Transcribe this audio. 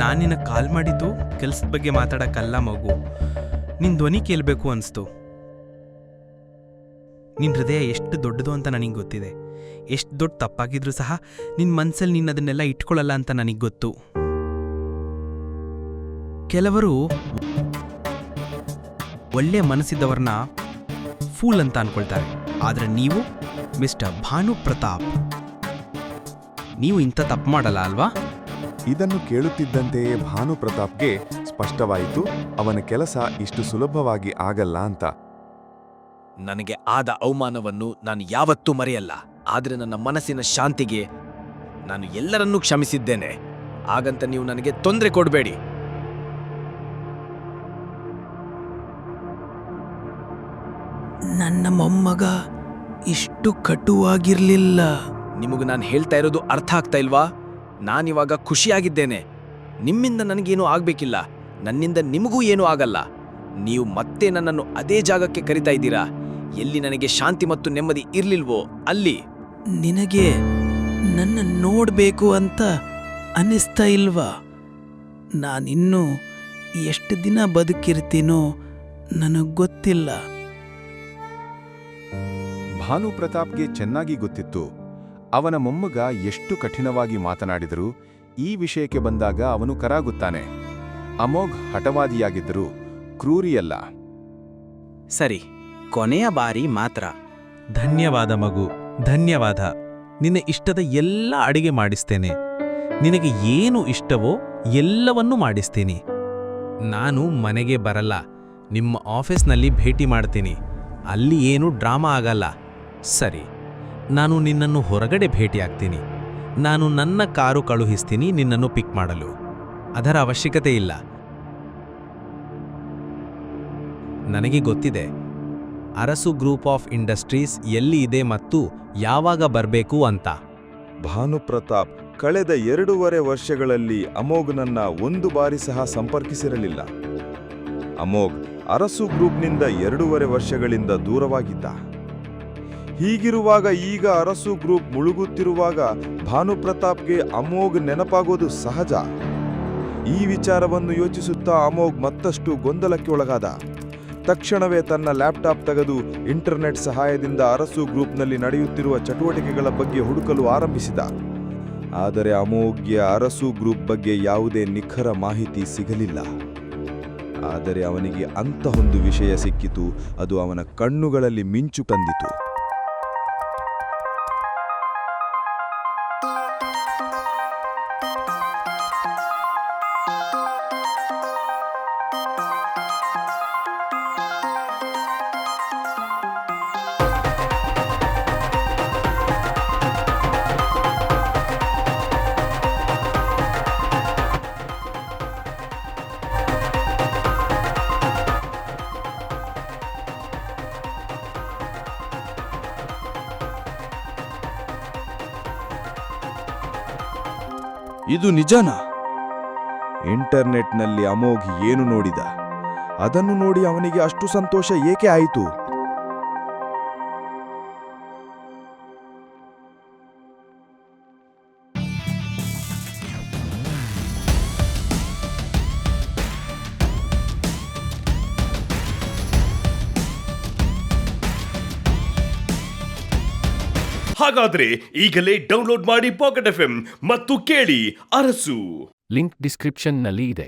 ನಾನು ನಿನ್ನ ಕಾಲ್ ಮಾಡಿದ್ದು ಕೆಲ್ಸದ ಬಗ್ಗೆ ಮಾತಾಡಕ್ಕಲ್ಲ ಮಗು. ನಿನ್ ಧ್ವನಿ ಕೇಳಬೇಕು ಅನಿಸ್ತು. ನಿನ್ನ ಹೃದಯ ಎಷ್ಟು ದೊಡ್ಡದು ಅಂತ ನನಗೆ ಗೊತ್ತಿದೆ. ಎಷ್ಟು ದೊಡ್ಡ ತಪ್ಪಾಗಿದ್ರೂ ಸಹ ನಿನ್ನ ಮನಸ್ಸಲ್ಲಿ ನೀನು ಅದನ್ನೆಲ್ಲ ಇಟ್ಕೊಳ್ಳಲ್ಲ ಅಂತ ನನಗೆ ಗೊತ್ತು. ಕೆಲವರು ಒಳ್ಳೆಯ ಮನಸ್ಸಿದ್ದವ್ರನ್ನ ಫೂಲ್ ಅಂತ ಅನ್ಕೊಳ್ತಾರೆ. ಆದರೆ ನೀವು ಮಿಸ್ಟರ್ ಭಾನು ಪ್ರತಾಪ್, ನೀವು ಇಂಥ ತಪ್ಪು ಮಾಡಲ್ಲ ಅಲ್ವಾ? ಇದನ್ನು ಕೇಳುತ್ತಿದ್ದಂತೆಯೇ ಭಾನು ಪ್ರತಾಪ್ಗೆ ಸ್ಪಷ್ಟವಾಯಿತು ಅವನ ಕೆಲಸ ಇಷ್ಟು ಸುಲಭವಾಗಿ ಆಗಲ್ಲ ಅಂತ. ನನಗೆ ಆದ ಅವಮಾನವನ್ನು ನಾನು ಯಾವತ್ತೂ ಮರೆಯಲ್ಲ. ಆದರೆ ನನ್ನ ಮನಸ್ಸಿನ ಶಾಂತಿಗೆ ನಾನು ಎಲ್ಲರನ್ನೂ ಕ್ಷಮಿಸಿದ್ದೇನೆ. ಹಾಗಂತ ನೀವು ನನಗೆ ತೊಂದರೆ ಕೊಡಬೇಡಿ. ನನ್ನ ಮೊಮ್ಮಗ ಇಷ್ಟು ಕಟುವಾಗಿರ್ಲಿಲ್ಲ. ನಿಮಗೆ ನಾನು ಹೇಳ್ತಾ ಇರೋದು ಅರ್ಥ ಆಗ್ತಾ ಇಲ್ವಾ? ನಾನಿವಾಗ ಖುಷಿಯಾಗಿದ್ದೇನೆ. ನಿಮ್ಮಿಂದ ನನಗೇನೂ ಆಗ್ಬೇಕಿಲ್ಲ, ನನ್ನಿಂದ ನಿಮಗೂ ಏನೂ ಆಗಲ್ಲ. ನೀವು ಮತ್ತೆ ನನ್ನನ್ನು ಅದೇ ಜಾಗಕ್ಕೆ ಕರಿತಾ ಇದ್ದೀರಾ ಎಲ್ಲಿ ನನಗೆ ಶಾಂತಿ ಮತ್ತು ನೆಮ್ಮದಿ ಇರ್ಲಿಲ್ವೋ ಅಲ್ಲಿ. ನಿನಗೆ ನನ್ನ ನೋಡಬೇಕು ಅಂತ ಅನ್ನಿಸ್ತಾ ಇಲ್ವಾ? ನಾನಿನ್ನೂ ಎಷ್ಟು ದಿನ ಬದುಕಿರ್ತೀನೋ ನನಗೆ ಗೊತ್ತಿಲ್ಲ. ಭಾನು ಪ್ರತಾಪ್ಗೆ ಚೆನ್ನಾಗಿ ಗೊತ್ತಿತ್ತು ಅವನ ಮೊಮ್ಮಗ ಎಷ್ಟು ಕಠಿಣವಾಗಿ ಮಾತನಾಡಿದರೂ ಈ ವಿಷಯಕ್ಕೆ ಬಂದಾಗ ಅವನು ಕರಾಗುತ್ತಾನೆ. ಅಮೋಘ್ ಹಠವಾದಿಯಾಗಿದ್ದರೂ ಕ್ರೂರಿಯಲ್ಲ. ಸರಿ, ಕೊನೆಯ ಬಾರಿ ಮಾತ್ರ. ಧನ್ಯವಾದ ಮಗು, ಧನ್ಯವಾದ. ನಿನ್ನ ಇಷ್ಟದ ಎಲ್ಲ ಅಡಿಗೆ ಮಾಡಿಸ್ತೇನೆ. ನಿನಗೆ ಏನು ಇಷ್ಟವೋ ಎಲ್ಲವನ್ನೂ ಮಾಡಿಸ್ತೀನಿ. ನಾನು ಮನೆಗೆ ಬರಲ್ಲ, ನಿಮ್ಮ ಆಫೀಸ್ನಲ್ಲಿ ಭೇಟಿ ಮಾಡ್ತೀನಿ. ಅಲ್ಲಿ ಏನೂ ಡ್ರಾಮಾ ಆಗಲ್ಲ. ಸರಿ, ನಾನು ನಿನ್ನನ್ನು ಹೊರಗಡೆ ಭೇಟಿಯಾಗ್ತೀನಿ. ನಾನು ನನ್ನ ಕಾರು ಕಳುಹಿಸ್ತೀನಿ ನಿನ್ನನ್ನು ಪಿಕ್ ಮಾಡಲು. ಅದರ ಅವಶ್ಯಕತೆ ಇಲ್ಲ. ನನಗೆ ಗೊತ್ತಿದೆ ಅರಸು ಗ್ರೂಪ್ ಆಫ್ ಇಂಡಸ್ಟ್ರೀಸ್ ಎಲ್ಲಿ ಇದೆ ಮತ್ತು ಯಾವಾಗ ಬರಬೇಕು ಅಂತ. ಭಾನು ಪ್ರತಾಪ್ ಕಳೆದ 2.5 ವರ್ಷಗಳಲ್ಲಿ ಅಮೋಘ್ನನ್ನ ಒಂದು ಬಾರಿ ಸಹ ಸಂಪರ್ಕಿಸಿರಲಿಲ್ಲ. ಅಮೋಘ್ ಅರಸು ಗ್ರೂಪ್ನಿಂದ 2.5 ವರ್ಷಗಳಿಂದ ದೂರವಾಗಿದ್ದ. ಹೀಗಿರುವಾಗ ಈಗ ಅರಸು ಗ್ರೂಪ್ ಮುಳುಗುತ್ತಿರುವಾಗ ಭಾನು ಪ್ರತಾಪ್ಗೆ ಅಮೋಘ್ ನೆನಪಾಗೋದು ಸಹಜ. ಈ ವಿಚಾರವನ್ನು ಯೋಚಿಸುತ್ತಾ ಅಮೋಘ್ ಮತ್ತಷ್ಟು ಗೊಂದಲಕ್ಕೆ ಒಳಗಾದ. ತಕ್ಷಣವೇ ತನ್ನ ಲ್ಯಾಪ್ಟಾಪ್ ತೆಗೆದು ಇಂಟರ್ನೆಟ್ ಸಹಾಯದಿಂದ ಅರಸು ಗ್ರೂಪ್ನಲ್ಲಿ ನಡೆಯುತ್ತಿರುವ ಚಟುವಟಿಕೆಗಳ ಬಗ್ಗೆ ಹುಡುಕಲು ಆರಂಭಿಸಿದ. ಆದರೆ ಅಮೋಘ್ಗೆ ಅರಸು ಗ್ರೂಪ್ ಬಗ್ಗೆ ಯಾವುದೇ ನಿಖರ ಮಾಹಿತಿ ಸಿಗಲಿಲ್ಲ. ಆದರೆ ಅವನಿಗೆ ಅಂತಹೊಂದು ವಿಷಯ ಸಿಕ್ಕಿತು, ಅದು ಅವನ ಕಣ್ಣುಗಳಲ್ಲಿ ಮಿಂಚು ತಂದಿತು. ಇದು ನಿಜನಾ? ಇಂಟರ್ನೆಟ್ನಲ್ಲಿ ಅಮೋಘ್ ಏನು ನೋಡಿದ? ಅದನ್ನು ನೋಡಿ ಅವನಿಗೆ ಅಷ್ಟು ಸಂತೋಷ ಏಕೆ ಆಯಿತು? ಹಾಗಾದ್ರೆ ಈಗಲೇ ಡೌನ್ಲೋಡ್ ಮಾಡಿ ಪಾಕೆಟ್ FM ಮತ್ತು ಕೇಳಿ ಅರಸು. ಲಿಂಕ್ ಡಿಸ್ಕ್ರಿಪ್ಷನ್ನಲ್ಲಿ ಇದೆ.